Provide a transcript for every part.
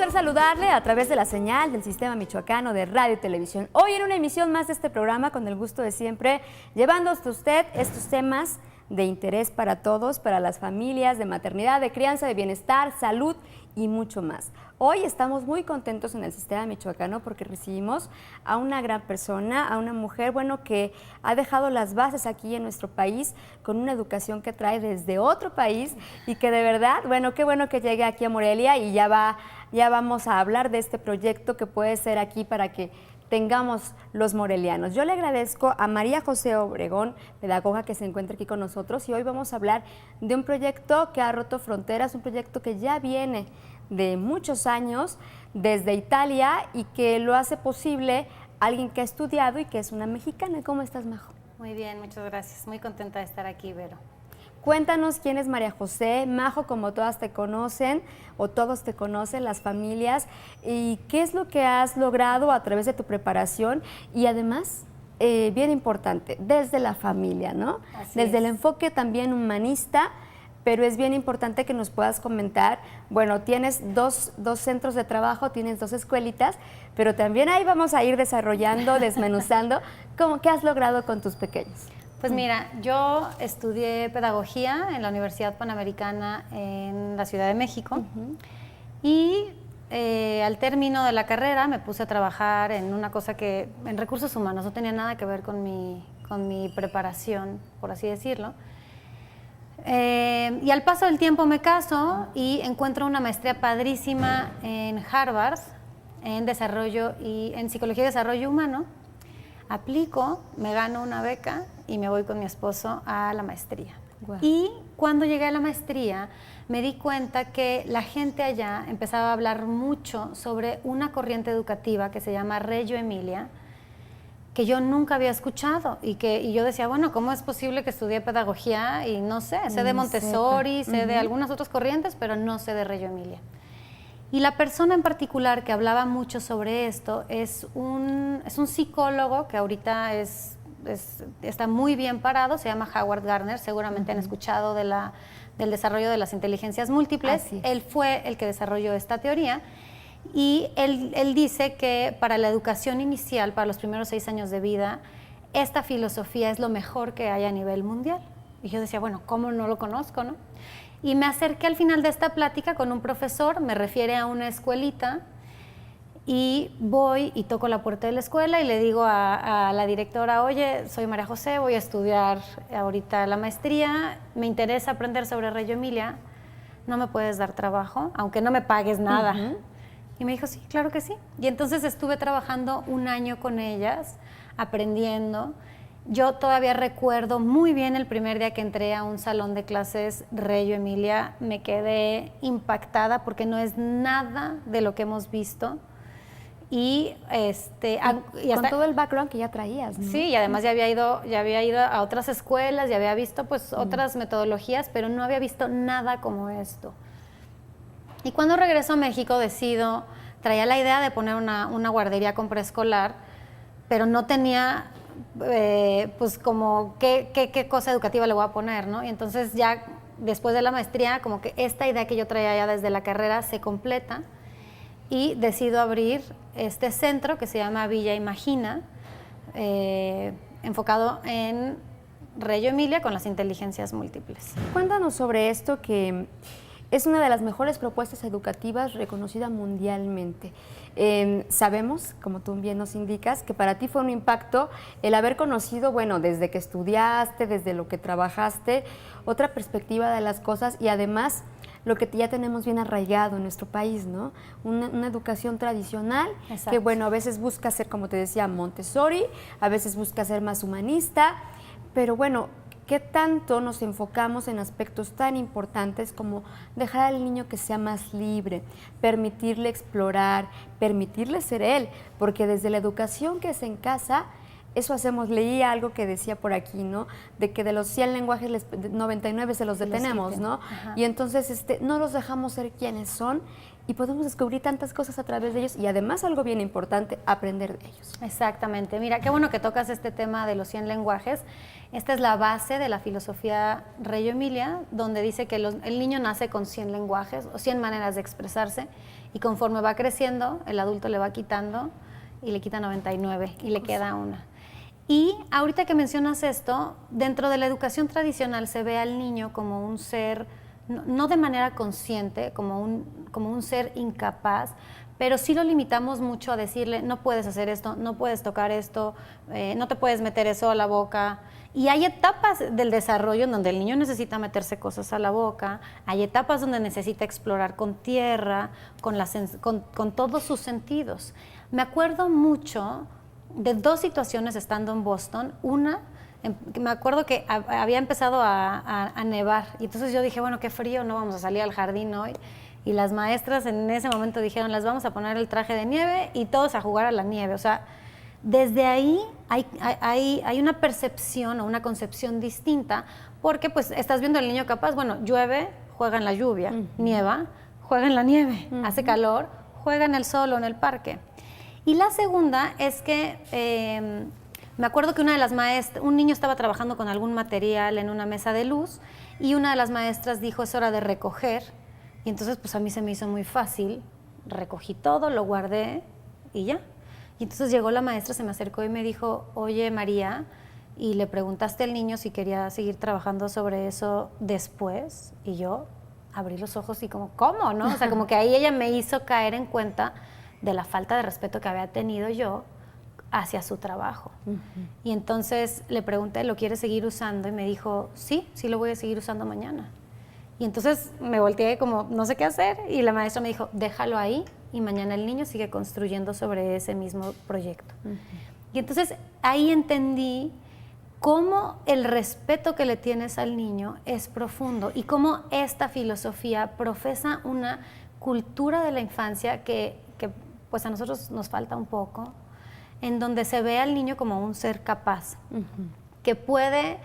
placer saludarle a través de la señal del Sistema Michoacano de Radio y Televisión. Hoy en una emisión más de este programa, con el gusto de siempre, llevando hasta usted estos temas de interés para todos, para las familias, de maternidad, de crianza, de bienestar, salud y mucho más. Hoy estamos muy contentos en el Sistema Michoacano porque recibimos a una gran persona, a una mujer, bueno, que ha dejado las bases aquí en nuestro país con una educación que trae desde otro país y que de verdad, bueno, qué bueno que llegue aquí a Morelia y ya vamos a hablar de este proyecto que puede ser aquí para que tengamos los morelianos. Yo le agradezco a María José Obregón, pedagoga que se encuentra aquí con nosotros, y hoy vamos a hablar de un proyecto que ha roto fronteras, un proyecto que ya viene de muchos años desde Italia y que lo hace posible alguien que ha estudiado y que es una mexicana. ¿Cómo estás, Majo? Muy bien, muchas gracias. Muy contenta de estar aquí, Vero. Cuéntanos quién es María José. Majo, como todas te conocen o todos te conocen, las familias, y qué es lo que has logrado a través de tu preparación y además, bien importante, desde la familia, ¿no? Desde el enfoque también humanista, pero es bien importante que nos puedas comentar, bueno, tienes dos centros de trabajo, tienes 2 escuelitas, pero también ahí vamos a ir desarrollando, desmenuzando, ¿qué has logrado con tus pequeños? Pues mira, yo estudié pedagogía en la Universidad Panamericana en la Ciudad de México y al término de la carrera me puse a trabajar en una cosa que en recursos humanos no tenía nada que ver con mi preparación, por así decirlo. Y al paso del tiempo me caso y encuentro una maestría padrísima en Harvard en desarrollo y en psicología y desarrollo humano. Aplico, me gano una beca y me voy con mi esposo a la maestría. Wow. Y cuando llegué a la maestría me di cuenta que la gente allá empezaba a hablar mucho sobre una corriente educativa que se llama Reggio Emilia, que yo nunca había escuchado y yo decía, bueno, ¿cómo es posible que estudié pedagogía y no sé de Montessori, sé de algunas otras corrientes, pero no sé de Reggio Emilia? Y la persona en particular que hablaba mucho sobre esto es un psicólogo que ahorita está muy bien parado, se llama Howard Gardner, seguramente han escuchado del desarrollo de las inteligencias múltiples. Él fue el que desarrolló esta teoría y él dice que para la educación inicial, para los primeros 6 años de vida, esta filosofía es lo mejor que hay a nivel mundial. Y yo decía, bueno, ¿cómo no lo conozco, no? Y me acerqué al final de esta plática con un profesor, me refiere a una escuelita y voy y toco la puerta de la escuela y le digo a la directora, oye, soy María José, voy a estudiar ahorita la maestría, me interesa aprender sobre Reggio Emilia, ¿no me puedes dar trabajo? Aunque no me pagues nada. Y me dijo, sí, claro que sí. Y entonces estuve trabajando 1 año con ellas, aprendiendo. Yo todavía recuerdo muy bien el primer día que entré a un salón de clases Reggio Emilia, me quedé impactada porque no es nada de lo que hemos visto. Y con todo el background que ya traías, ¿no? Sí, y además ya había ido a otras escuelas, ya había visto pues otras metodologías, pero no había visto nada como esto. Y cuando regreso a México traía la idea de poner una guardería con preescolar, pero no tenía pues como qué cosa educativa le voy a poner, ¿no? Y entonces ya después de la maestría, como que esta idea que yo traía ya desde la carrera se completa y decido abrir este centro que se llama Villa Imagina, enfocado en Reggio Emilia con las inteligencias múltiples. Cuéntanos sobre esto, que es una de las mejores propuestas educativas reconocida mundialmente. Sabemos, como tú bien nos indicas, que para ti fue un impacto el haber conocido, bueno, desde que estudiaste, desde lo que trabajaste, otra perspectiva de las cosas y además lo que ya tenemos bien arraigado en nuestro país, ¿no? Una educación tradicional. Exacto. Que, bueno, a veces busca ser, como te decía, Montessori, a veces busca ser más humanista, pero bueno, ¿qué tanto nos enfocamos en aspectos tan importantes como dejar al niño que sea más libre, permitirle explorar, permitirle ser él? Porque desde la educación que es en casa, eso hacemos. Leí algo que decía por aquí, ¿no? De que de los 100 lenguajes, 99 se los detenemos, ¿no? Ajá. Y entonces no los dejamos ser quienes son y podemos descubrir tantas cosas a través de ellos y además algo bien importante, aprender de ellos. Exactamente. Mira, qué bueno que tocas este tema de los 100 lenguajes. Esta es la base de la filosofía Reggio Emilia, donde dice que el niño nace con 100 lenguajes o 100 maneras de expresarse y conforme va creciendo, el adulto le va quitando y le quita 99 y le queda una. Y ahorita que mencionas esto, dentro de la educación tradicional se ve al niño como un ser, no de manera consciente, como un ser incapaz, pero sí lo limitamos mucho a decirle, no puedes hacer esto, no puedes tocar esto, no te puedes meter eso a la boca. Y hay etapas del desarrollo en donde el niño necesita meterse cosas a la boca, hay etapas donde necesita explorar con tierra, con todos sus sentidos. Me acuerdo mucho de 2 situaciones estando en Boston. Una, me acuerdo que había empezado a nevar y entonces yo dije, bueno, qué frío, no vamos a salir al jardín hoy. Y las maestras en ese momento dijeron, les vamos a poner el traje de nieve y todos a jugar a la nieve. O sea, desde ahí hay una percepción o una concepción distinta, porque pues estás viendo al niño capaz, bueno, llueve, juega en la lluvia, nieva, juega en la nieve, hace calor, juega en el sol o en el parque. Y la segunda es que me acuerdo que una de las maestras, un niño estaba trabajando con algún material en una mesa de luz y una de las maestras dijo, es hora de recoger. Y entonces pues a mí se me hizo muy fácil, recogí todo, lo guardé y ya. Y entonces llegó la maestra, se me acercó y me dijo, oye María, y le preguntaste al niño si quería seguir trabajando sobre eso después. Y yo abrí los ojos y como, ¿cómo? ¿No? O sea, como que ahí ella me hizo caer en cuenta de la falta de respeto que había tenido yo hacia su trabajo. Y entonces le pregunté, ¿lo quieres seguir usando? Y me dijo, sí, sí lo voy a seguir usando mañana. Y entonces me volteé como, no sé qué hacer, y la maestra me dijo, déjalo ahí, y mañana el niño sigue construyendo sobre ese mismo proyecto. Y entonces ahí entendí cómo el respeto que le tienes al niño es profundo y cómo esta filosofía profesa una cultura de la infancia que pues a nosotros nos falta un poco, en donde se ve al niño como un ser capaz, que puede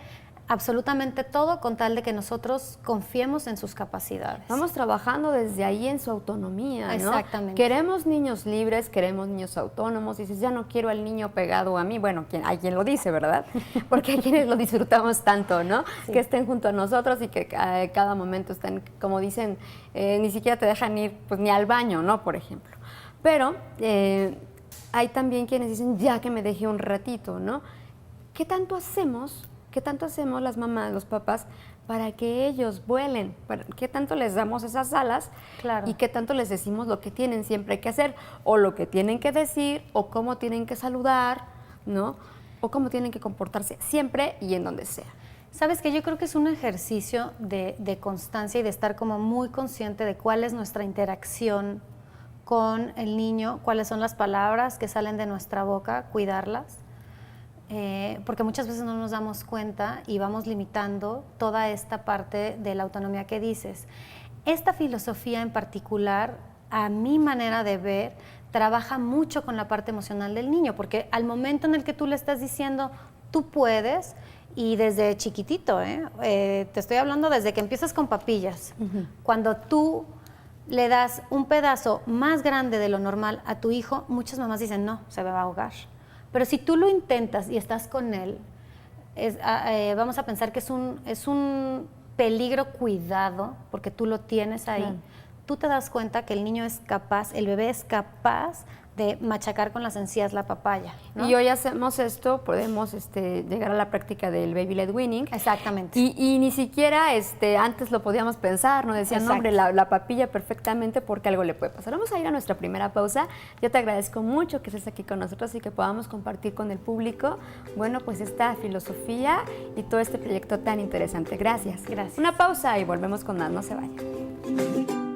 absolutamente todo con tal de que nosotros confiemos en sus capacidades. Vamos trabajando desde ahí en su autonomía, ¿no? Exactamente. Queremos niños libres, queremos niños autónomos. Dices, ya no quiero al niño pegado a mí. Bueno, hay quien lo dice, ¿verdad? Porque hay quienes lo disfrutamos tanto, ¿no? Sí. Que estén junto a nosotros y que cada momento están, como dicen, ni siquiera te dejan ir pues, ni al baño, ¿no? Por ejemplo. Pero hay también quienes dicen, ya que me dejé un ratito, ¿no? ¿Qué tanto hacemos las mamás, los papás, para que ellos vuelen? ¿Qué tanto les damos esas alas? Claro. ¿Y qué tanto les decimos lo que tienen siempre que hacer? O lo que tienen que decir, o cómo tienen que saludar, ¿no? O cómo tienen que comportarse siempre y en donde sea. Sabes que yo creo que es un ejercicio de constancia y de estar como muy consciente de cuál es nuestra interacción con el niño, cuáles son las palabras que salen de nuestra boca, cuidarlas. Porque muchas veces no nos damos cuenta y vamos limitando toda esta parte de la autonomía que dices. Esta filosofía en particular, a mi manera de ver, trabaja mucho con la parte emocional del niño, porque al momento en el que tú le estás diciendo, tú puedes, y desde chiquitito, te estoy hablando desde que empiezas con papillas, cuando tú le das un pedazo más grande de lo normal a tu hijo, muchas mamás dicen, no, se me va a ahogar. Pero si tú lo intentas y estás con él, vamos a pensar que es un peligro cuidado, porque tú lo tienes ahí. Claro. Tú te das cuenta que el niño es capaz, el bebé es capaz de machacar con las encías la papaya, ¿no? Y hoy hacemos esto, podemos llegar a la práctica del baby led weaning. Exactamente. Y ni siquiera antes lo podíamos pensar, ¿no? Decían, no, hombre, la papilla perfectamente porque algo le puede pasar. Vamos a ir a nuestra primera pausa. Yo te agradezco mucho que estés aquí con nosotros y que podamos compartir con el público, bueno, pues esta filosofía y todo este proyecto tan interesante. Gracias. Gracias. Una pausa y volvemos con más, no se vayan.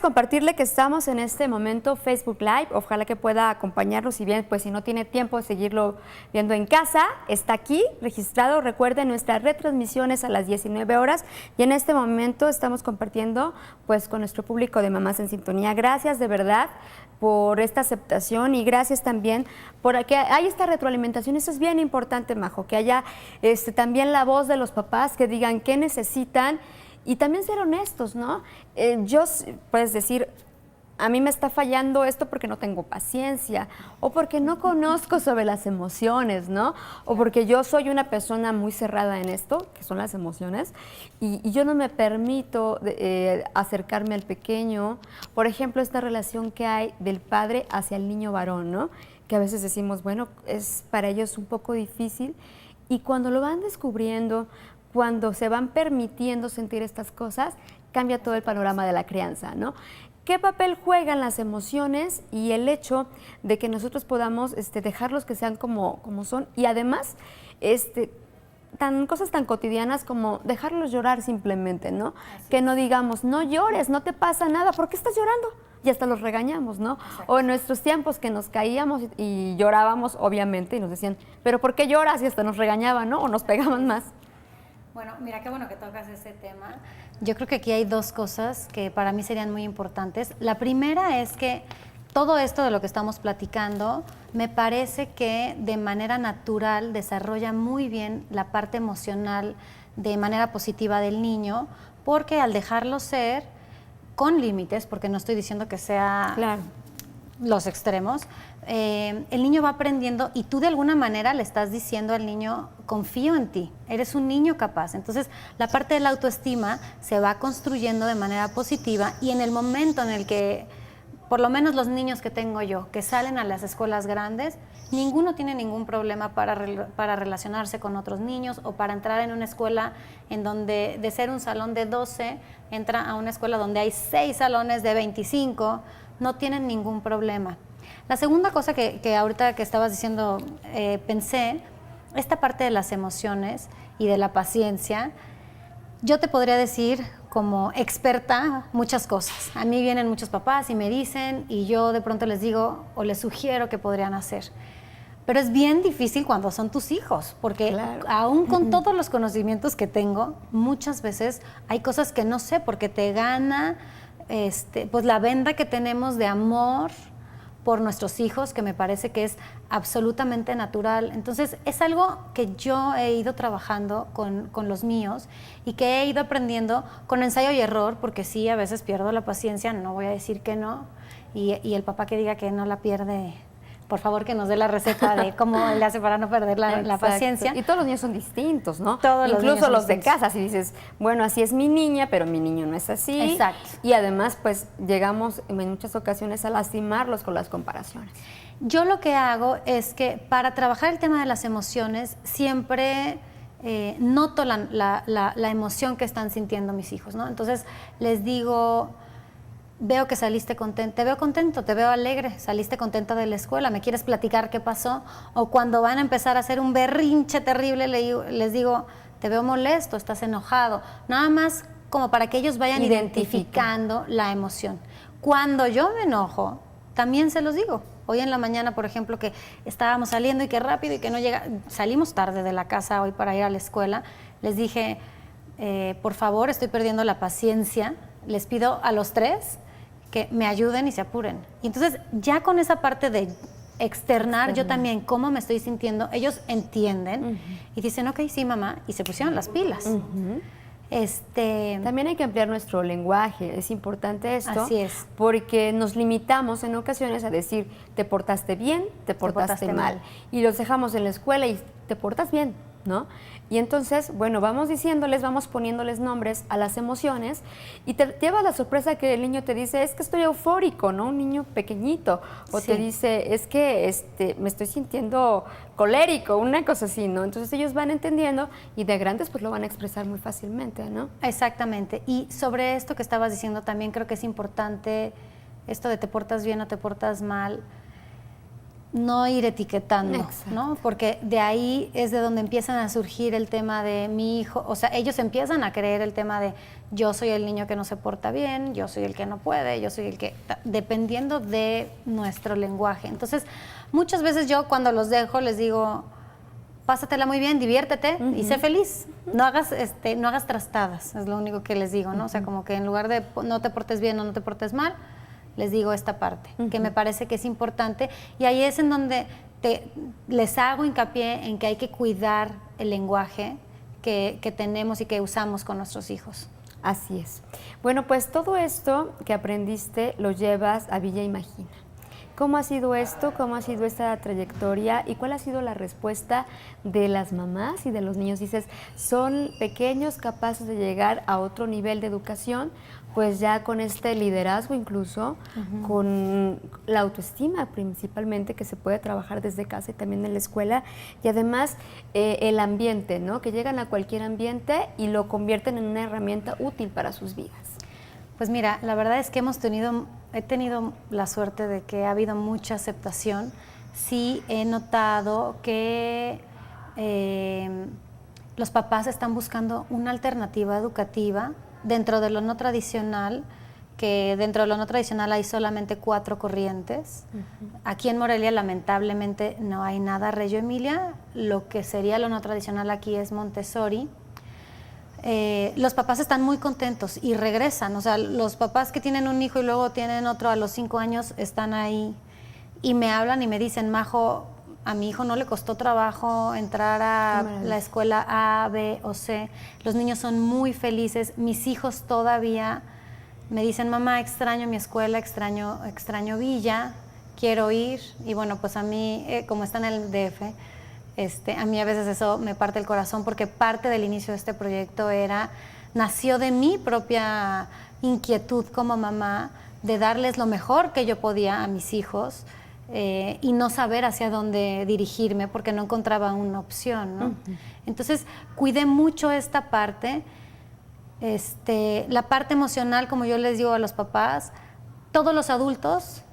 queremos compartirle que estamos en este momento Facebook Live. Ojalá que pueda acompañarnos, si bien, pues si no tiene tiempo de seguirlo viendo en casa, está aquí registrado. Recuerden, nuestras retransmisiones a las 19 horas y en este momento estamos compartiendo pues con nuestro público de Mamás en Sintonía. Gracias de verdad por esta aceptación y gracias también por que hay esta retroalimentación. Eso es bien importante, Majo, que haya también la voz de los papás que digan qué necesitan. Y también ser honestos, ¿no? Puedes decir, a mí me está fallando esto porque no tengo paciencia, o porque no conozco sobre las emociones, ¿no? O porque yo soy una persona muy cerrada en esto, que son las emociones, y yo no me permito acercarme al pequeño. Por ejemplo, esta relación que hay del padre hacia el niño varón, ¿no? Que a veces decimos, bueno, es para ellos un poco difícil, y cuando lo van descubriendo, cuando se van permitiendo sentir estas cosas, cambia todo el panorama de la crianza, ¿no? ¿Qué papel juegan las emociones y el hecho de que nosotros podamos dejarlos que sean como son? Y además, cosas tan cotidianas como dejarlos llorar simplemente, ¿no? Que no digamos, no llores, no te pasa nada, ¿por qué estás llorando? Y hasta los regañamos, ¿no? Exacto. O en nuestros tiempos que nos caíamos y llorábamos, obviamente, y nos decían, ¿pero por qué lloras? Y hasta nos regañaban, ¿no? O nos pegaban más. Bueno, mira, qué bueno que tocas ese tema. Yo creo que aquí hay dos cosas que para mí serían muy importantes. La primera es que todo esto de lo que estamos platicando me parece que de manera natural desarrolla muy bien la parte emocional de manera positiva del niño, porque al dejarlo ser con límites, porque no estoy diciendo que sea claro los extremos, el niño va aprendiendo y tú de alguna manera le estás diciendo al niño, confío en ti, eres un niño capaz. Entonces la parte de la autoestima se va construyendo de manera positiva y en el momento en el que, por lo menos los niños que tengo yo, que salen a las escuelas grandes, ninguno tiene ningún problema para relacionarse con otros niños o para entrar en una escuela en donde de ser un salón de 12, entra a una escuela donde hay 6 salones de 25, no tienen ningún problema. La segunda cosa que ahorita que estabas diciendo, pensé, esta parte de las emociones y de la paciencia, yo te podría decir como experta muchas cosas. A mí vienen muchos papás y me dicen, y yo de pronto les digo o les sugiero que podrían hacer. Pero es bien difícil cuando son tus hijos, porque claro, aún con todos los conocimientos que tengo, muchas veces hay cosas que no sé, porque te gana pues la venda que tenemos de amor por nuestros hijos, que me parece que es absolutamente natural. Entonces, es algo que yo he ido trabajando con los míos y que he ido aprendiendo con ensayo y error, porque sí, a veces pierdo la paciencia, no voy a decir que no, y el papá que diga que no la pierde, por favor que nos dé la receta de cómo le hace para no perder la paciencia. Y todos los niños son distintos, ¿no? Todos incluso los de distintos. casa, si dices, bueno, así es mi niña, pero mi niño no es así. Exacto. Y además, pues, llegamos en muchas ocasiones a lastimarlos con las comparaciones. Yo lo que hago es que para trabajar el tema de las emociones, siempre noto la emoción que están sintiendo mis hijos, ¿no? Entonces, les digo, veo que saliste contento, te veo contento, te veo alegre, saliste contenta de la escuela, ¿me quieres platicar qué pasó? O cuando van a empezar a hacer un berrinche terrible, les digo, te veo molesto, estás enojado, nada más como para que ellos vayan identificando la emoción. Cuando yo me enojo, también se los digo. Hoy en la mañana, por ejemplo, que estábamos saliendo y que rápido y que no llega, salimos tarde de la casa hoy para ir a la escuela, les dije, por favor, estoy perdiendo la paciencia, les pido a los 3 que me ayuden y se apuren. Y entonces ya con esa parte de externar yo también cómo me estoy sintiendo, ellos entienden y dicen, ok, sí, mamá, y se pusieron las pilas. También hay que ampliar nuestro lenguaje, es importante esto. Así es. Porque nos limitamos en ocasiones a decir, te portaste bien, te portaste mal. Y los dejamos en la escuela y te portas bien, ¿no? Y entonces, bueno, vamos diciéndoles, vamos poniéndoles nombres a las emociones y te lleva la sorpresa que el niño te dice, es que estoy eufórico, ¿no? Un niño pequeñito. O te dice, es que me estoy sintiendo colérico, una cosa así, ¿no? Entonces ellos van entendiendo y de grandes pues lo van a expresar muy fácilmente, ¿no? Exactamente. Y sobre esto que estabas diciendo también creo que es importante esto de te portas bien o te portas mal. no ir etiquetando, Exacto. ¿no? Porque de ahí es de donde empiezan a surgir el tema de mi hijo, o sea, ellos empiezan a creer el tema de yo soy el niño que no se porta bien, yo soy el que no puede, yo soy el que, dependiendo de nuestro lenguaje. Entonces, muchas veces yo cuando los dejo les digo, pásatela muy bien, diviértete y sé feliz. No hagas trastadas, es lo único que les digo, ¿no? O sea, como que en lugar de no te portes bien o no te portes mal, les digo esta parte, que me parece que es importante. Y ahí es en donde les hago hincapié en que hay que cuidar el lenguaje que tenemos y que usamos con nuestros hijos. Así es. Bueno, pues todo esto que aprendiste lo llevas a Villa Imagina. ¿Cómo ha sido esto? ¿Cómo ha sido esta trayectoria? ¿Y cuál ha sido la respuesta de las mamás y de los niños? Dices, son pequeños capaces de llegar a otro nivel de educación, pues ya con este liderazgo incluso, con la autoestima principalmente, que se puede trabajar desde casa y también en la escuela, y además el ambiente, ¿no? Que llegan a cualquier ambiente y lo convierten en una herramienta útil para sus vidas. Pues mira, la verdad es que he tenido la suerte de que ha habido mucha aceptación. Sí he notado que los papás están buscando una alternativa educativa dentro de lo no tradicional, que dentro de lo no tradicional hay solamente 4 corrientes. Aquí en Morelia lamentablemente no hay nada Reggio Emilia, lo que sería lo no tradicional aquí es Montessori. Los papás están muy contentos y regresan, o sea, los papás que tienen un hijo y luego tienen otro a los 5 años están ahí y me hablan y me dicen, Majo, a mi hijo no le costó trabajo entrar a la escuela A, B o C, los niños son muy felices, mis hijos todavía me dicen, mamá, extraño mi escuela, extraño Villa, quiero ir, y bueno, pues a mí, como está en el DF, a mí a veces eso me parte el corazón porque parte del inicio de este proyecto nació de mi propia inquietud como mamá de darles lo mejor que yo podía a mis hijos y no saber hacia dónde dirigirme porque no encontraba una opción, ¿no? Entonces cuidé mucho esta parte, la parte emocional, como yo les digo a los papás, todos los adultos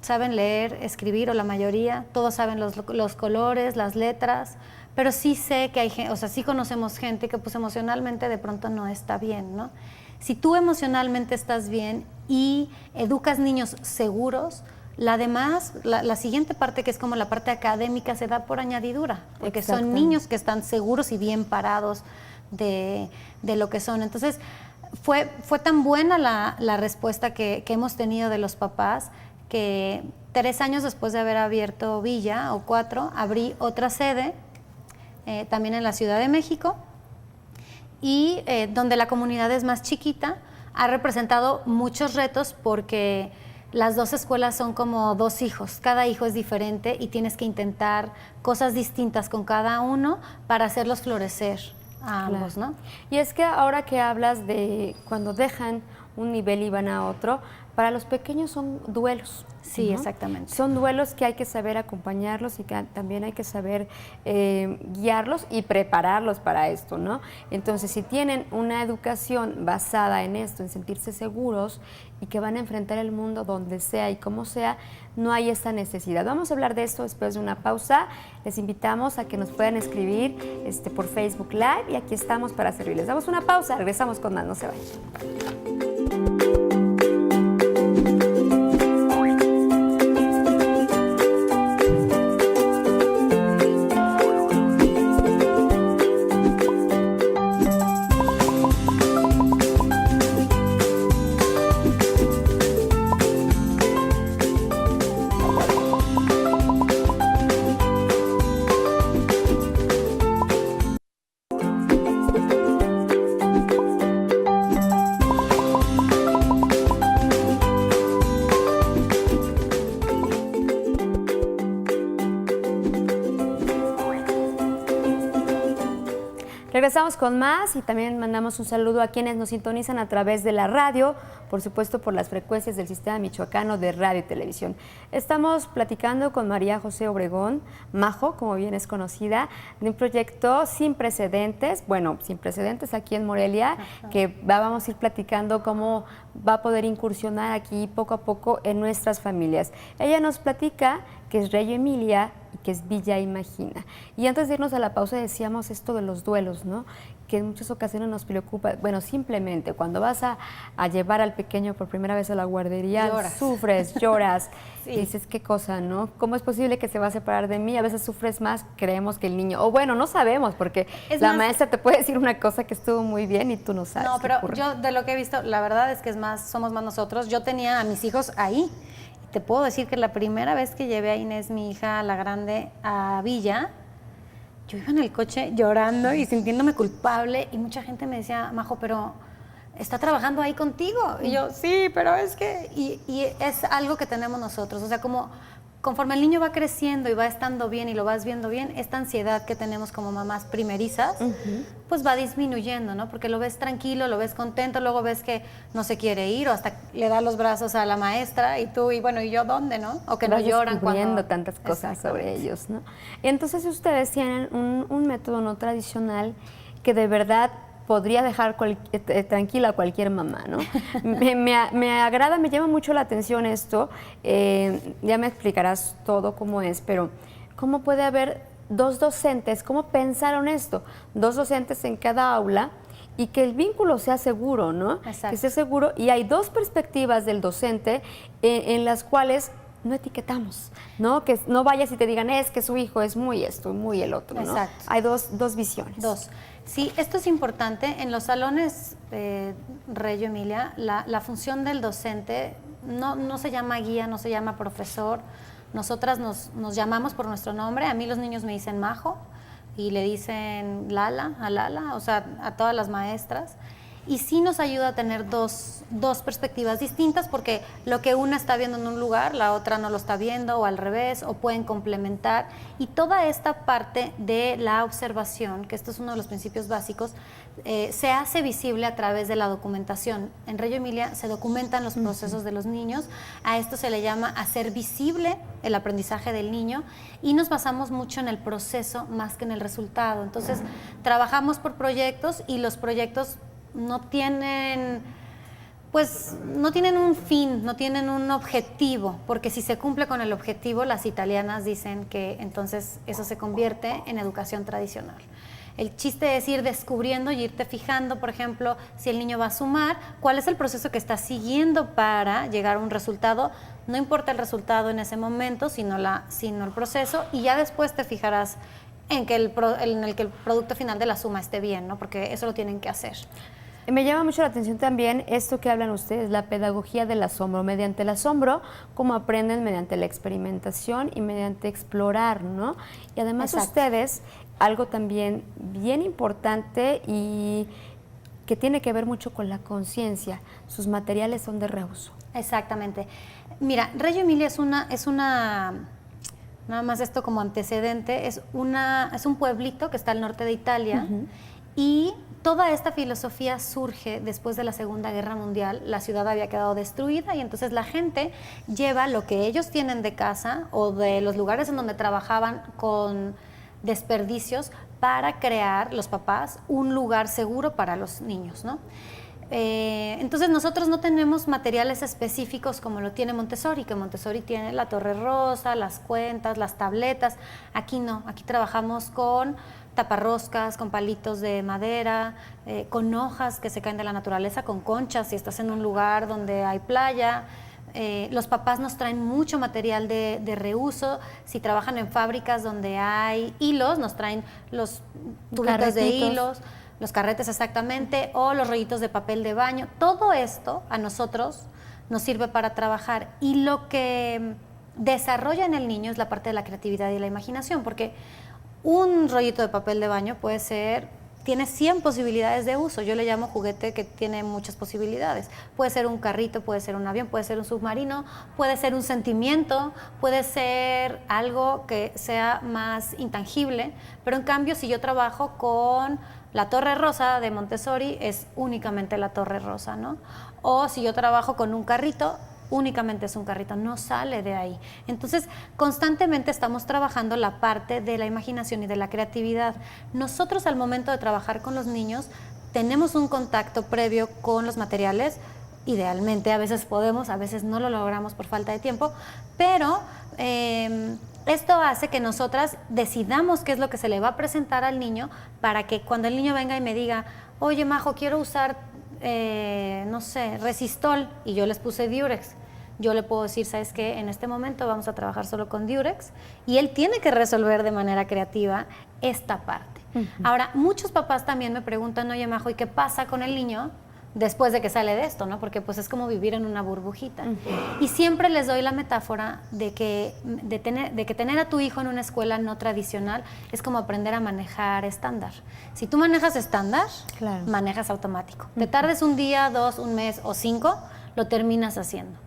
saben leer, escribir, o la mayoría, todos saben los colores, las letras, pero sí sé que hay gente, o sea, sí conocemos gente que pues emocionalmente de pronto no está bien, ¿no? Si tú emocionalmente estás bien y educas niños seguros, la siguiente parte, que es como la parte académica, se da por añadidura, porque son niños que están seguros y bien parados de lo que son. Entonces, fue tan buena la respuesta que hemos tenido de los papás, que 3 años después de haber abierto Villa, o 4, abrí otra sede, también en la Ciudad de México, y donde la comunidad es más chiquita, ha representado muchos retos porque las 2 escuelas son como 2 hijos, cada hijo es diferente y tienes que intentar cosas distintas con cada uno para hacerlos florecer a ambos, ¿no? Y es que ahora que hablas de cuando dejan un nivel y van a otro, para los pequeños son duelos. Sí, ¿no? exactamente. Son duelos que hay que saber acompañarlos y que también hay que saber guiarlos y prepararlos para esto, ¿no? Entonces, si tienen una educación basada en esto, en sentirse seguros y que van a enfrentar el mundo donde sea y como sea, no hay esta necesidad. Vamos a hablar de esto después de una pausa. Les invitamos a que nos puedan escribir por Facebook Live y aquí estamos para servirles. Damos una pausa, regresamos con más, no se vayan. Regresamos con más y también mandamos un saludo a quienes nos sintonizan a través de la radio, por supuesto por las frecuencias del Sistema Michoacano de Radio y Televisión. Estamos platicando con María José Obregón, Majo, como bien es conocida, de un proyecto sin precedentes, bueno, sin precedentes aquí en Morelia, que vamos a ir platicando cómo va a poder incursionar aquí poco a poco en nuestras familias. Ella nos platica que es Reggio Emilia y que es Villa Imagina. Y antes de irnos a la pausa decíamos esto de los duelos, ¿no? Que en muchas ocasiones nos preocupa. Bueno, simplemente cuando vas a llevar al pequeño por primera vez a la guardería, Lloras. sufres, lloras, Sí. y dices, qué cosa, ¿no? ¿Cómo es posible que se va a separar de mí? A veces sufres más, creemos que el niño, o bueno, no sabemos, porque Es la más, maestra te puede decir una cosa que estuvo muy bien y tú no sabes. No, qué pero ocurre. yo de lo que he visto, la verdad es que es más, somos más nosotros. Yo tenía a mis hijos ahí. Y te puedo decir que la primera vez que llevé a Inés, mi hija, la grande, a Villa, yo iba en el coche llorando y sintiéndome culpable y mucha gente me decía, Majo, pero está trabajando ahí contigo. Y yo, sí, pero es que... Y es algo que tenemos nosotros. O sea, como conforme el niño va creciendo y va estando bien y lo vas viendo bien, esta ansiedad que tenemos como mamás primerizas, pues va disminuyendo, ¿no? Porque lo ves tranquilo, lo ves contento, luego ves que no se quiere ir o hasta le da los brazos a la maestra y tú, y bueno, ¿y yo dónde, no? O que no Vas lloran descubriendo cuando... tantas cosas sobre Exactamente. ellos, ¿no? Entonces ustedes tienen un método no tradicional que de verdad podría dejar tranquila a cualquier mamá, ¿no? Me agrada, me llama mucho la atención esto, ya me explicarás todo cómo es, pero ¿cómo puede haber dos docentes? ¿Cómo pensaron esto? Dos docentes en cada aula y que el vínculo sea seguro, ¿no? Exacto. Que sea seguro y hay dos perspectivas del docente en las cuales no etiquetamos, ¿no? Que no vayas y te digan, es que su hijo es muy esto, muy el otro, ¿no? Exacto. Hay dos visiones. Dos. Sí, esto es importante. En los salones Reggio Emilia, la función del docente no se llama guía, no se llama profesor. Nosotras nos llamamos por nuestro nombre. A mí los niños me dicen Majo y le dicen Lala, a Lala, o sea, a todas las maestras. Y sí nos ayuda a tener dos perspectivas distintas porque lo que una está viendo en un lugar, la otra no lo está viendo o al revés, o pueden complementar. Y toda esta parte de la observación, que esto es uno de los principios básicos, se hace visible a través de la documentación. En Reggio Emilia se documentan los procesos de los niños, a esto se le llama hacer visible el aprendizaje del niño y nos basamos mucho en el proceso más que en el resultado. Entonces, trabajamos por proyectos y los proyectos no tienen un fin, no tienen un objetivo, porque si se cumple con el objetivo, las italianas dicen que entonces eso se convierte en educación tradicional. El chiste es ir descubriendo y irte fijando, por ejemplo, si el niño va a sumar, cuál es el proceso que está siguiendo para llegar a un resultado. No importa el resultado en ese momento, sino el proceso, y ya después te fijarás en que el producto final de la suma esté bien, ¿no? Porque eso lo tienen que hacer. Me llama mucho la atención también esto que hablan ustedes, la pedagogía del asombro. Mediante el asombro, cómo aprenden mediante la experimentación y mediante explorar, ¿no? Y además Exacto. ustedes, algo también bien importante y que tiene que ver mucho con la conciencia, sus materiales son de reuso. Exactamente. Mira, Reggio Emilia es una nada más esto como antecedente, es un pueblito que está al norte de Italia y toda esta filosofía surge después de la Segunda Guerra Mundial. La ciudad había quedado destruida y entonces la gente lleva lo que ellos tienen de casa o de los lugares en donde trabajaban con desperdicios para crear, los papás, un lugar seguro para los niños, ¿no? Entonces nosotros no tenemos materiales específicos como lo tiene Montessori, que Montessori tiene la torre rosa, las cuentas, las tabletas. Aquí no, aquí trabajamos con taparroscas, con palitos de madera, con hojas que se caen de la naturaleza, con conchas si estás en un lugar donde hay playa. Los papás nos traen mucho material de reuso. Si trabajan en fábricas donde hay hilos, nos traen los tubitos de hilos, los carretes exactamente, o los rollitos de papel de baño. Todo esto a nosotros nos sirve para trabajar y lo que desarrolla en el niño es la parte de la creatividad y la imaginación, porque un rollito de papel de baño tiene 100 posibilidades de uso. Yo le llamo juguete que tiene muchas posibilidades. Puede ser un carrito, puede ser un avión, puede ser un submarino, puede ser un sentimiento, puede ser algo que sea más intangible, pero en cambio si yo trabajo con la torre rosa de Montessori es únicamente la torre rosa, ¿no? O si yo trabajo con un carrito, únicamente es un carrito, no sale de ahí. Entonces, constantemente estamos trabajando la parte de la imaginación y de la creatividad. Nosotros al momento de trabajar con los niños tenemos un contacto previo con los materiales. Idealmente, a veces podemos, a veces no lo logramos por falta de tiempo, pero Esto hace que nosotras decidamos qué es lo que se le va a presentar al niño para que cuando el niño venga y me diga, oye, Majo, quiero usar, no sé, Resistol, y yo les puse Durex. Yo le puedo decir, ¿sabes qué? En este momento vamos a trabajar solo con Durex, y él tiene que resolver de manera creativa esta parte. Ahora, muchos papás también me preguntan, oye, Majo, ¿y qué pasa con el niño después de que sale de esto, ¿no? Porque pues es como vivir en una burbujita. Y siempre les doy la metáfora de que tener a tu hijo en una escuela no tradicional es como aprender a manejar estándar. Si tú manejas estándar, claro, manejas automático. Te tardes un día, 2, un mes o 5, lo terminas haciendo.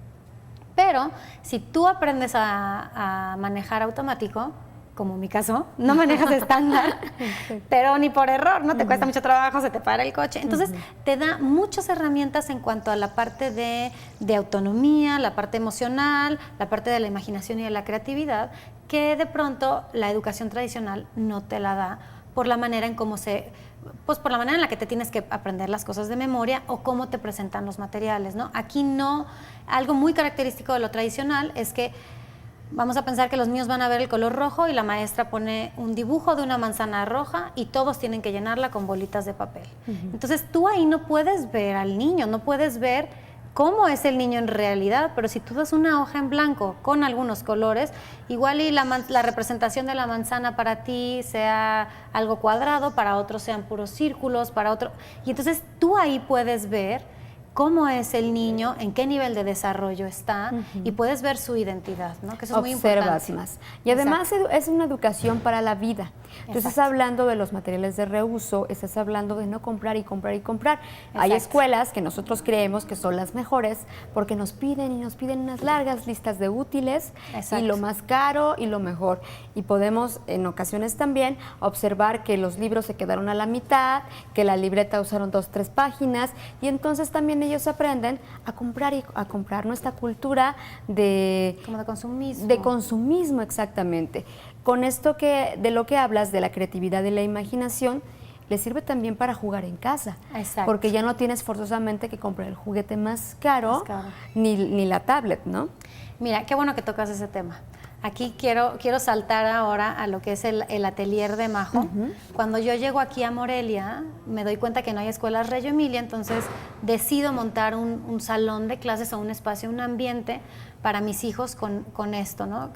Pero si tú aprendes a manejar automático, como en mi caso, no manejas estándar, pero ni por error, ¿no? Te cuesta mucho trabajo, se te para el coche. Entonces, te da muchas herramientas en cuanto a la parte de autonomía, la parte emocional, la parte de la imaginación y de la creatividad, que de pronto la educación tradicional no te la da por la manera en cómo pues por la manera en la que te tienes que aprender las cosas de memoria o cómo te presentan los materiales, ¿no? Aquí no, algo muy característico de lo tradicional es que vamos a pensar que los niños van a ver el color rojo y la maestra pone un dibujo de una manzana roja y todos tienen que llenarla con bolitas de papel. Entonces tú ahí no puedes ver al niño, no puedes ver cómo es el niño en realidad, pero si tú das una hoja en blanco con algunos colores, igual y la representación de la manzana para ti sea algo cuadrado, para otros sean puros círculos, para otro, y entonces tú ahí puedes ver cómo es el niño, en qué nivel de desarrollo está, y puedes ver su identidad, ¿no? Que eso es muy importante. Observas más. Y además es una educación para la vida. Tú estás hablando de los materiales de reuso, estás hablando de no comprar y comprar y comprar. Hay escuelas que nosotros creemos que son las mejores porque nos piden unas largas listas de útiles y lo más caro y lo mejor. Y podemos en ocasiones también observar que los libros se quedaron a la mitad, que la libreta usaron 2, 3 páginas, y entonces también ellos aprenden a comprar y a comprar. Nuestra cultura de consumismo. De consumismo, exactamente. Con esto de lo que hablas, de la creatividad y la imaginación, les sirve también para jugar en casa. Exacto. Porque ya no tienes forzosamente que comprar el juguete más caro. Ni la tablet, ¿no? Mira, qué bueno que tocas ese tema. Aquí quiero saltar ahora a lo que es el atelier de Majo. Cuando yo llego aquí a Morelia, me doy cuenta que no hay escuelas Reggio Emilia, entonces decido montar un salón de clases o un espacio, un ambiente para mis hijos con esto, ¿no?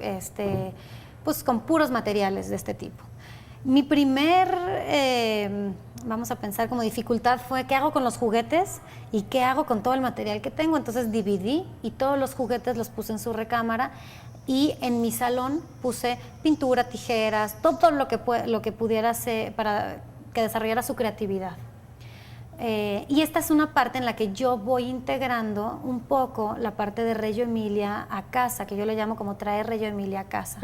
Pues con puros materiales de este tipo. Mi primer, vamos a pensar como dificultad fue qué hago con los juguetes y qué hago con todo el material que tengo. Entonces dividí y todos los juguetes los puse en su recámara, y en mi salón puse pintura, tijeras, todo lo que pudiera hacer para que desarrollara su creatividad. Y esta es una parte en la que yo voy integrando un poco la parte de Reggio Emilia a casa, que yo le llamo como traer Reggio Emilia a casa.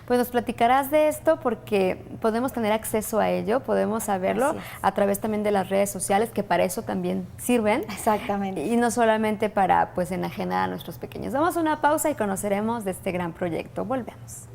Pues nos platicarás de esto porque podemos tener acceso a ello, podemos saberlo a través también de las redes sociales, que para eso también sirven. Exactamente. Y no solamente para pues enajenar a nuestros pequeños. Damos una pausa y conoceremos de este gran proyecto. Volvemos.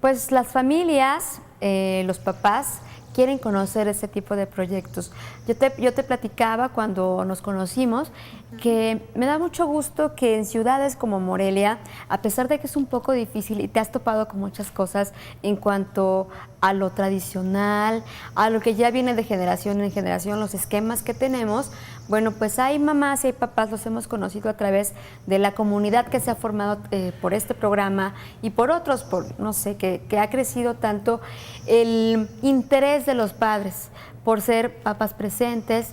Pues las familias, los papás, quieren conocer ese tipo de proyectos. Yo te platicaba cuando nos conocimos que me da mucho gusto que en ciudades como Morelia, a pesar de que es un poco difícil y te has topado con muchas cosas en cuanto a lo tradicional, a lo que ya viene de generación en generación, los esquemas que tenemos, bueno, pues hay mamás y hay papás, los hemos conocido a través de la comunidad que se ha formado por este programa y por otros, no sé, que ha crecido tanto el interés de los padres por ser papás presentes,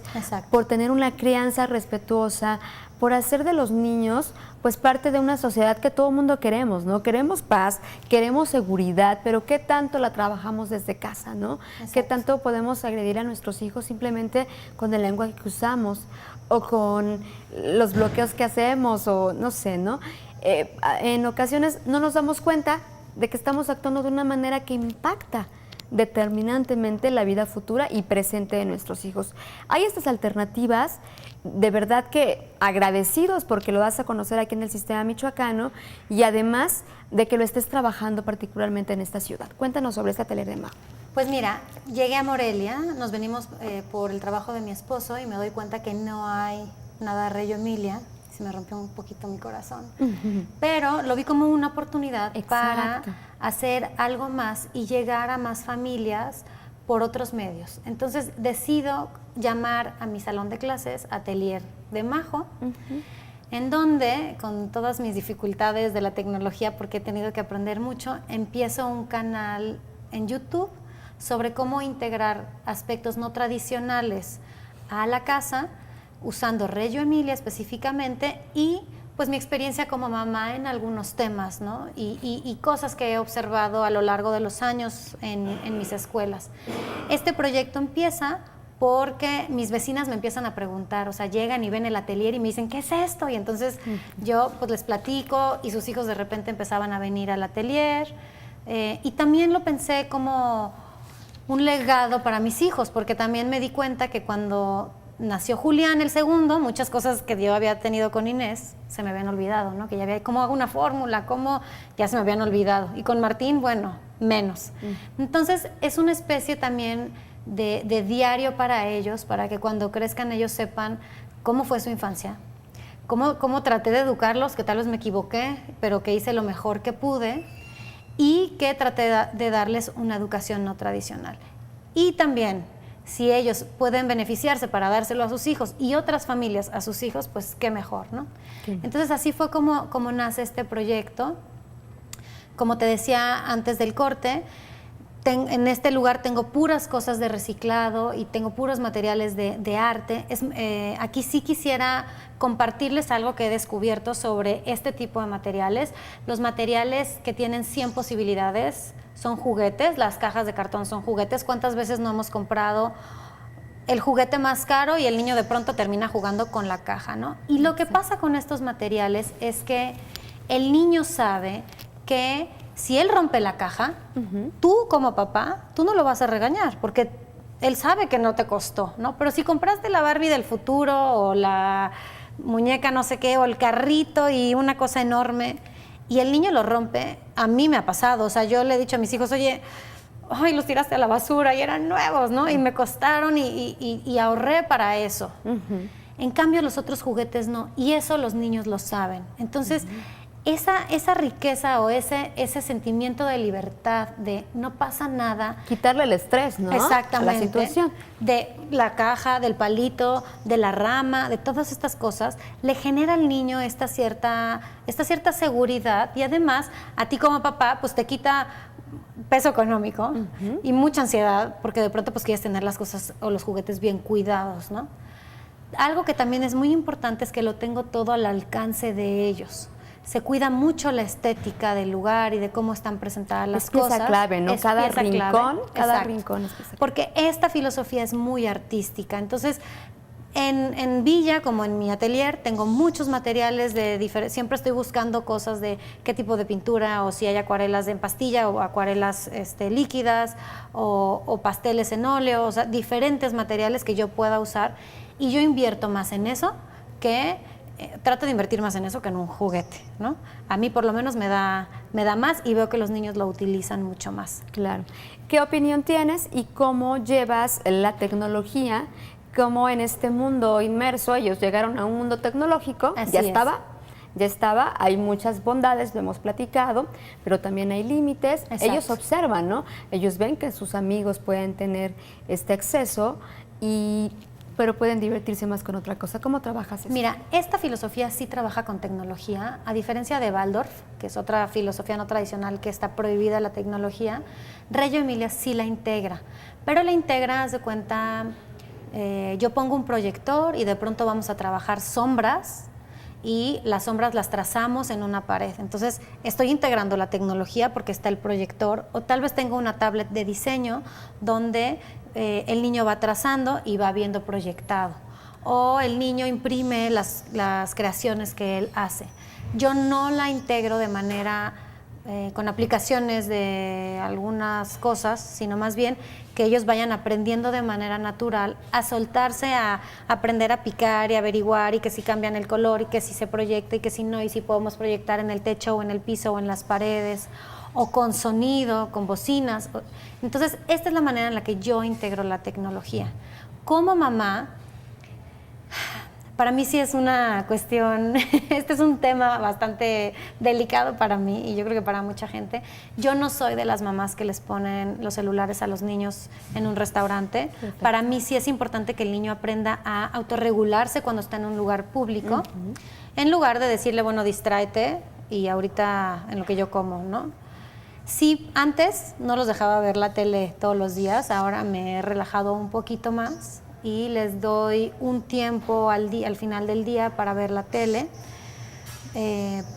por tener una crianza respetuosa, por hacer de los niños pues parte de una sociedad que todo el mundo queremos, ¿no? Queremos paz, queremos seguridad, pero ¿qué tanto la trabajamos desde casa, ¿no? Exacto. ¿Qué tanto podemos agredir a nuestros hijos simplemente con el lenguaje que usamos o con los bloqueos que hacemos o no sé, ¿no? En ocasiones no nos damos cuenta de que estamos actuando de una manera que impacta determinantemente la vida futura y presente de nuestros hijos. Hay estas alternativas, de verdad que agradecidos porque lo das a conocer aquí en el sistema michoacano y además de que lo estés trabajando particularmente en esta ciudad. Cuéntanos sobre este atelier de mago. Pues mira, llegué a Morelia, nos venimos por el trabajo de mi esposo y me doy cuenta que no hay nada de Reggio Emilia. Se me rompió un poquito mi corazón. Pero lo vi como una oportunidad para hacer algo más y llegar a más familias por otros medios. Entonces decido llamar a mi salón de clases Atelier de Majo, en donde, con todas mis dificultades de la tecnología, porque he tenido que aprender mucho, empiezo un canal en YouTube sobre cómo integrar aspectos no tradicionales a la casa, usando Reggio Emilia específicamente y pues mi experiencia como mamá en algunos temas, ¿no? Y cosas que he observado a lo largo de los años en mis escuelas. Este proyecto empieza porque mis vecinas me empiezan a preguntar, o sea, llegan y ven el atelier y me dicen, ¿qué es esto? Y entonces yo pues les platico y sus hijos de repente empezaban a venir al atelier y también lo pensé como un legado para mis hijos, porque también me di cuenta que cuando nació Julián el segundo, muchas cosas que yo había tenido con Inés se me habían olvidado, ¿no? Que ya había, ¿cómo hago una fórmula? ¿Cómo? Ya se me habían olvidado. Y con Martín, bueno, menos. Entonces, es una especie también de diario para ellos, para que cuando crezcan ellos sepan cómo fue su infancia, cómo traté de educarlos, que tal vez me equivoqué, pero que hice lo mejor que pude y que traté de darles una educación no tradicional. Y también, si ellos pueden beneficiarse para dárselo a sus hijos y otras familias a sus hijos, pues qué mejor, ¿no? Sí. Entonces así fue como nace este proyecto. Como te decía antes del corte, en este lugar tengo puras cosas de reciclado y tengo puros materiales de arte. Aquí sí quisiera compartirles algo que he descubierto sobre este tipo de materiales. Los materiales que tienen 100 posibilidades son juguetes, las cajas de cartón son juguetes. ¿Cuántas veces no hemos comprado el juguete más caro y el niño de pronto termina jugando con la caja, ¿no? Y lo que pasa con estos materiales es que el niño sabe que si él rompe la caja, tú como papá, tú no lo vas a regañar porque él sabe que no te costó, ¿no? Pero si compraste la Barbie del futuro o la muñeca no sé qué o el carrito y una cosa enorme y el niño lo rompe, a mí me ha pasado. O sea, yo le he dicho a mis hijos, oye, ay, los tiraste a la basura y eran nuevos, ¿no? Y me costaron y ahorré para eso. En cambio, los otros juguetes no. Y eso los niños lo saben. Entonces, esa riqueza o ese sentimiento de libertad, de no pasa nada. Quitarle el estrés, ¿no? Exactamente. A la situación. De la caja, del palito, de la rama, de todas estas cosas, le genera al niño esta cierta seguridad y además a ti como papá pues te quita peso económico y mucha ansiedad porque de pronto pues quieres tener las cosas o los juguetes bien cuidados, ¿no? Algo que también es muy importante es que lo tengo todo al alcance de ellos. Se cuida mucho la estética del lugar y de cómo están presentadas las cosas. Es pieza clave, ¿no? Cada rincón es pieza clave. Porque esta filosofía es muy artística. Entonces, en Villa, como en mi atelier, tengo muchos materiales de diferentes. Siempre estoy buscando cosas de qué tipo de pintura, o si hay acuarelas en pastilla, o acuarelas líquidas, o pasteles en óleo, o sea, diferentes materiales que yo pueda usar. Y yo invierto más en eso que... trato de invertir más en eso que en un juguete, ¿no? A mí por lo menos me da más y veo que los niños lo utilizan mucho más. Claro. ¿Qué opinión tienes y cómo llevas la tecnología? Cómo en este mundo inmerso ellos llegaron a un mundo tecnológico, ya estaba, hay muchas bondades, lo hemos platicado, pero también hay límites. Exacto. Ellos observan, ¿no? Ellos ven que sus amigos pueden tener este acceso pero pueden divertirse más con otra cosa. ¿Cómo trabajas eso? Mira, esta filosofía sí trabaja con tecnología, a diferencia de Waldorf, que es otra filosofía no tradicional que está prohibida la tecnología. Reggio Emilia sí la integra, pero la integra, haz de cuenta, yo pongo un proyector y de pronto vamos a trabajar sombras y las sombras las trazamos en una pared. Entonces estoy integrando la tecnología porque está el proyector, o tal vez tengo una tablet de diseño donde el niño va trazando y va viendo proyectado, o el niño imprime las creaciones que él hace. Yo no la integro de manera con aplicaciones de algunas cosas, sino más bien que ellos vayan aprendiendo de manera natural a soltarse, a aprender a picar y averiguar, y que si cambian el color, y que si se proyecta, y que si no, y si podemos proyectar en el techo o en el piso o en las paredes, o con sonido, con bocinas. Entonces, esta es la manera en la que yo integro la tecnología. Como mamá, para mí sí es una cuestión, este es un tema bastante delicado para mí y yo creo que para mucha gente. Yo no soy de las mamás que les ponen los celulares a los niños en un restaurante. Perfecto. Para mí sí es importante que el niño aprenda a autorregularse cuando está en un lugar público, en lugar de decirle, bueno, distráete y ahorita en lo que yo como, ¿no? Sí, antes no los dejaba ver la tele todos los días, ahora me he relajado un poquito más y les doy un tiempo al final del día para ver la tele,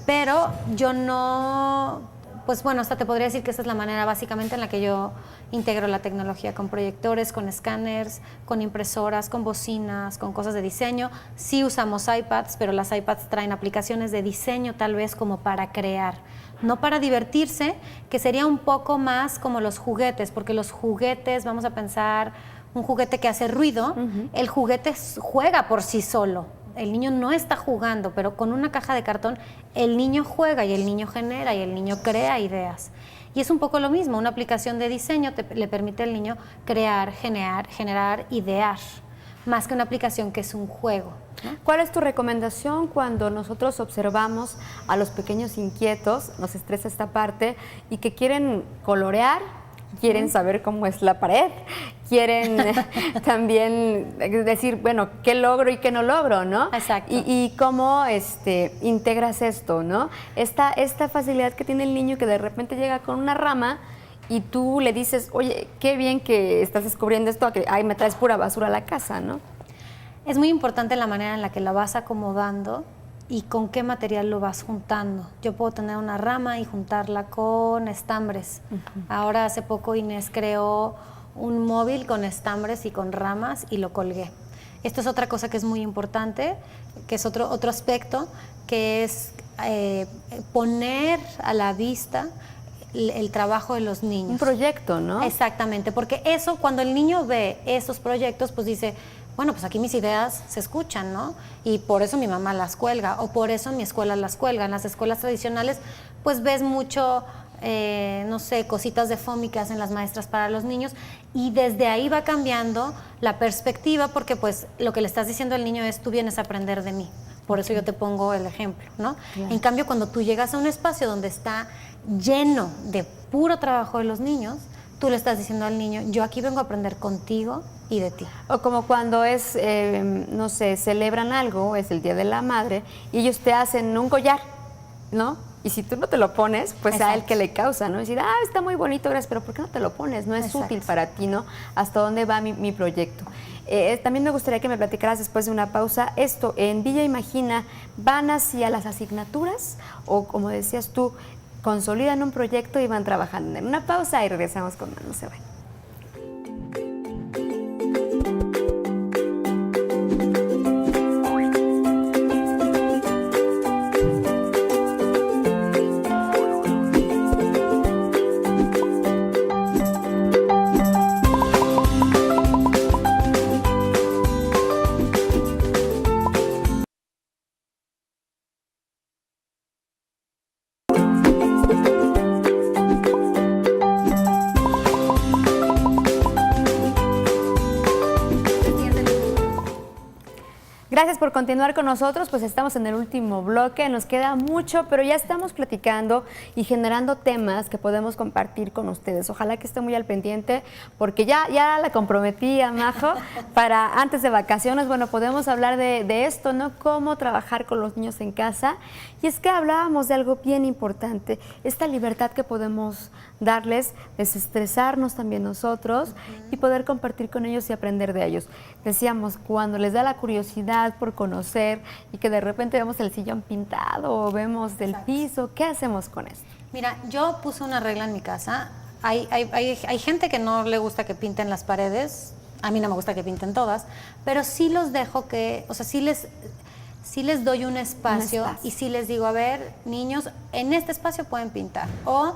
pero yo no, pues bueno, hasta te podría decir que esa es la manera básicamente en la que yo integro la tecnología, con proyectores, con escáneres, con impresoras, con bocinas, con cosas de diseño. Sí usamos iPads, pero las iPads traen aplicaciones de diseño tal vez como para crear, no para divertirse, que sería un poco más como los juguetes, porque los juguetes, vamos a pensar un juguete que hace ruido, el juguete juega por sí solo. El niño no está jugando, pero con una caja de cartón el niño juega y el niño genera y el niño crea ideas. Y es un poco lo mismo, una aplicación de diseño le permite al niño crear, generar, idear, más que una aplicación que es un juego, ¿no? ¿Cuál es tu recomendación cuando nosotros observamos a los pequeños inquietos, nos estresa esta parte, y que quieren colorear, quieren saber cómo es la pared, quieren también decir, bueno, qué logro y qué no logro, ¿no? Exacto. Y cómo integras esto, ¿no? Esta facilidad que tiene el niño, que de repente llega con una rama y tú le dices, oye, qué bien que estás descubriendo esto, que ay, me traes pura basura a la casa, ¿no? Es muy importante la manera en la que la vas acomodando y con qué material lo vas juntando. Yo puedo tener una rama y juntarla con estambres. Ahora hace poco Inés creó un móvil con estambres y con ramas y lo colgué. Esto es otra cosa que es muy importante, que es otro aspecto, que es poner a la vista el trabajo de los niños. Un proyecto, ¿no? Exactamente, porque eso, cuando el niño ve esos proyectos, pues dice, bueno, pues aquí mis ideas se escuchan, ¿no? Y por eso mi mamá las cuelga, o por eso mi escuela las cuelga. En las escuelas tradicionales, pues ves mucho, no sé, cositas de foamy que hacen las maestras para los niños, y desde ahí va cambiando la perspectiva, porque pues lo que le estás diciendo al niño es, tú vienes a aprender de mí. Por eso yo te pongo el ejemplo, ¿no? Claro. En cambio, cuando tú llegas a un espacio donde está lleno de puro trabajo de los niños, tú le estás diciendo al niño, yo aquí vengo a aprender contigo y de ti. O como cuando es, no sé, celebran algo, es el Día de la Madre, y ellos te hacen un collar, ¿no? Y si tú no te lo pones, pues a él que le causa, ¿no? Decir, está muy bonito, gracias, pero ¿por qué no te lo pones? No es útil para ti, ¿no? ¿Hasta dónde va mi proyecto? También me gustaría que me platicaras después de una pausa, esto, en Villa Imagina, ¿van hacia las asignaturas? O como decías tú, consolidan un proyecto y van trabajando. En una pausa y regresamos con más, no se vayan. Gracias por continuar con nosotros, pues estamos en el último bloque, nos queda mucho, pero ya estamos platicando y generando temas que podemos compartir con ustedes. Ojalá que esté muy al pendiente, porque ya la comprometí a Majo para antes de vacaciones, bueno, podemos hablar de esto, ¿no? Cómo trabajar con los niños en casa. Y es que hablábamos de algo bien importante, esta libertad que podemos darles, desestresarnos también nosotros y poder compartir con ellos y aprender de ellos. Decíamos, cuando les da la curiosidad por conocer y que de repente vemos el sillón pintado o vemos del piso, ¿qué hacemos con esto? Mira, yo puse una regla en mi casa. Hay gente que no le gusta que pinten las paredes. A mí no me gusta que pinten todas, pero sí los dejo que, o sea, sí les doy un espacio y sí les digo, a ver, niños, en este espacio pueden pintar. O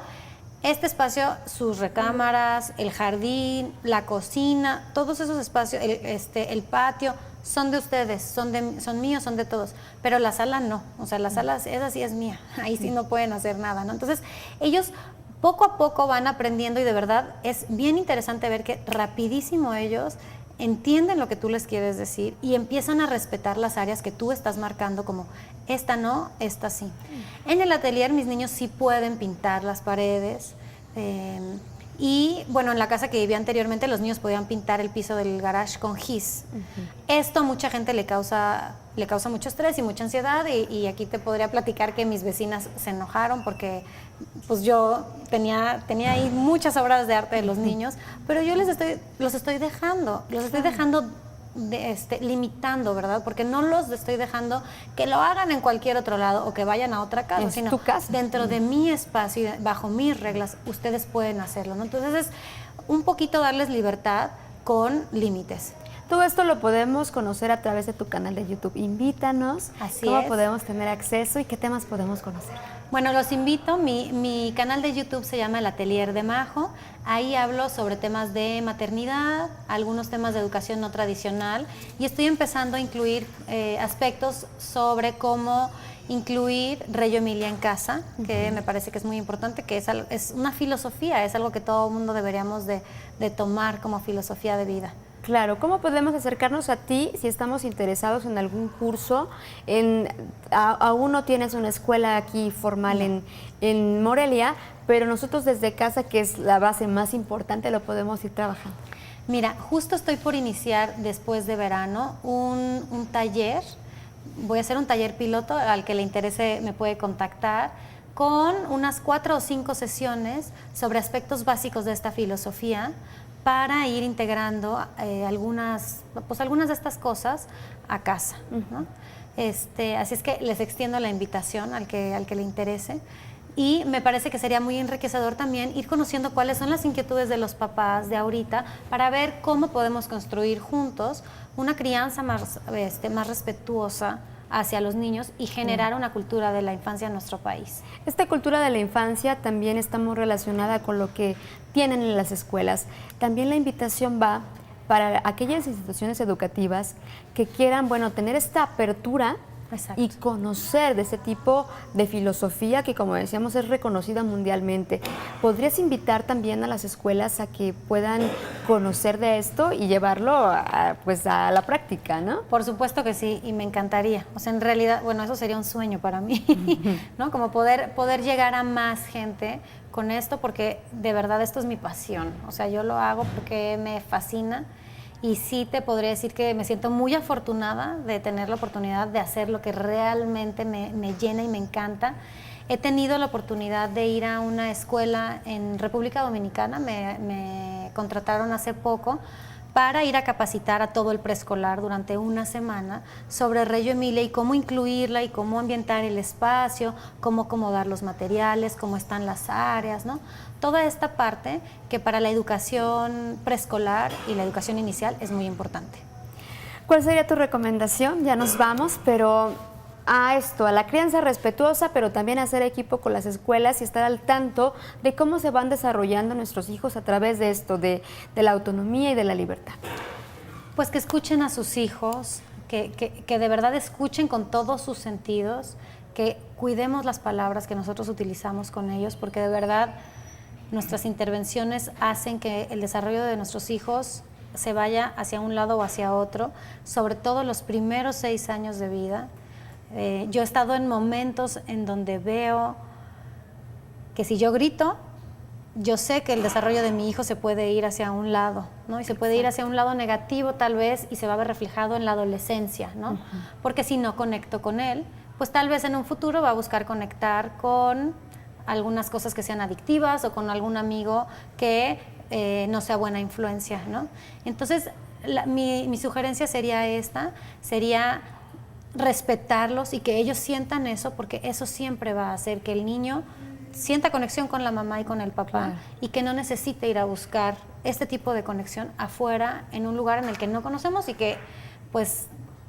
este espacio, sus recámaras, el jardín, la cocina, todos esos espacios, el patio, son de ustedes, son míos, son de todos. Pero la sala no, o sea, la sala, esa sí es mía, ahí sí no pueden hacer nada, ¿no? Entonces, ellos poco a poco van aprendiendo y de verdad es bien interesante ver que rapidísimo ellos entienden lo que tú les quieres decir y empiezan a respetar las áreas que tú estás marcando como esta no, esta sí. En el atelier mis niños sí pueden pintar las paredes y bueno, en la casa que vivía anteriormente los niños podían pintar el piso del garage con gis. Esto a mucha gente le causa mucho estrés y mucha ansiedad y aquí te podría platicar que mis vecinas se enojaron porque pues yo tenía ahí muchas obras de arte de los niños, pero yo los estoy dejando limitando, ¿verdad? Porque no los estoy dejando que lo hagan en cualquier otro lado o que vayan a otra casa, sino tu casa. Dentro de mi espacio y bajo mis reglas, ustedes pueden hacerlo, ¿no? Entonces es un poquito darles libertad con límites. Todo esto lo podemos conocer a través de tu canal de YouTube. Invítanos. Así ¿Cómo es. podemos tener acceso y qué temas podemos conocer? Bueno, los invito. Mi canal de YouTube se llama El Atelier de Majo. Ahí hablo sobre temas de maternidad, algunos temas de educación no tradicional y estoy empezando a incluir aspectos sobre cómo incluir Reggio Emilia en casa, que me parece que es muy importante, que es una filosofía, es algo que todo el mundo deberíamos de tomar como filosofía de vida. Claro, ¿cómo podemos acercarnos a ti si estamos interesados en algún curso? Aún no tienes una escuela aquí formal en Morelia, pero nosotros desde casa, que es la base más importante, lo podemos ir trabajando. Mira, justo estoy por iniciar después de verano un taller. Voy a hacer un taller piloto, al que le interese me puede contactar, con unas 4 o 5 sesiones sobre aspectos básicos de esta filosofía, para ir integrando algunas de estas cosas a casa, ¿no? Así es que les extiendo la invitación al que le interese. Y me parece que sería muy enriquecedor también ir conociendo cuáles son las inquietudes de los papás de ahorita para ver cómo podemos construir juntos una crianza más respetuosa hacia los niños y generar una cultura de la infancia en nuestro país. Esta cultura de la infancia también está muy relacionada con lo que tienen en las escuelas. También la invitación va para aquellas instituciones educativas que quieran, tener esta apertura. Exacto. Y conocer de este tipo de filosofía que, como decíamos, es reconocida mundialmente. ¿Podrías invitar también a las escuelas a que puedan conocer de esto y llevarlo a la práctica, ¿no? Por supuesto que sí, y me encantaría. O sea, en realidad, eso sería un sueño para mí, ¿no? Como poder llegar a más gente con esto, porque de verdad esto es mi pasión. O sea, yo lo hago porque me fascina. Y sí te podría decir que me siento muy afortunada de tener la oportunidad de hacer lo que realmente me llena y me encanta. He tenido la oportunidad de ir a una escuela en República Dominicana, me contrataron hace poco para ir a capacitar a todo el preescolar durante una semana sobre Reggio Emilia y cómo incluirla y cómo ambientar el espacio, cómo acomodar los materiales, cómo están las áreas, ¿no? Toda esta parte que para la educación preescolar y la educación inicial es muy importante. ¿Cuál sería tu recomendación? Ya nos vamos, pero a la crianza respetuosa, pero también hacer equipo con las escuelas y estar al tanto de cómo se van desarrollando nuestros hijos a través de esto, de la autonomía y de la libertad. Pues que escuchen a sus hijos, que de verdad escuchen con todos sus sentidos, que cuidemos las palabras que nosotros utilizamos con ellos, porque de verdad nuestras intervenciones hacen que el desarrollo de nuestros hijos se vaya hacia un lado o hacia otro, sobre todo los primeros 6 años de vida. Yo he estado en momentos en donde veo que si yo grito, yo sé que el desarrollo de mi hijo se puede ir hacia un lado, ¿no? Y se puede ir hacia un lado negativo tal vez y se va a ver reflejado en la adolescencia, ¿no? Porque si no conecto con él, pues tal vez en un futuro va a buscar conectar con algunas cosas que sean adictivas o con algún amigo que no sea buena influencia, ¿no? Entonces, mi sugerencia sería sería respetarlos y que ellos sientan eso, porque eso siempre va a hacer que el niño sienta conexión con la mamá y con el papá, claro, y que no necesite ir a buscar este tipo de conexión afuera, en un lugar en el que no conocemos y que, pues,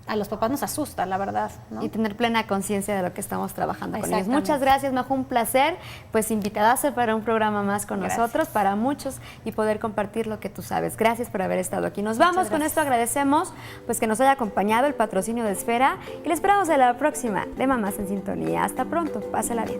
a los papás nos asusta, la verdad, ¿no? Y tener plena conciencia de lo que estamos trabajando con ellos. Muchas gracias, Majo, un placer, pues invitadazo para un programa más con nosotros, para muchos, y poder compartir lo que tú sabes. Gracias por haber estado aquí. Nos vamos, con esto agradecemos pues que nos haya acompañado el patrocinio de Esfera y le esperamos a la próxima de Mamás en Sintonía. Hasta pronto, pásela bien.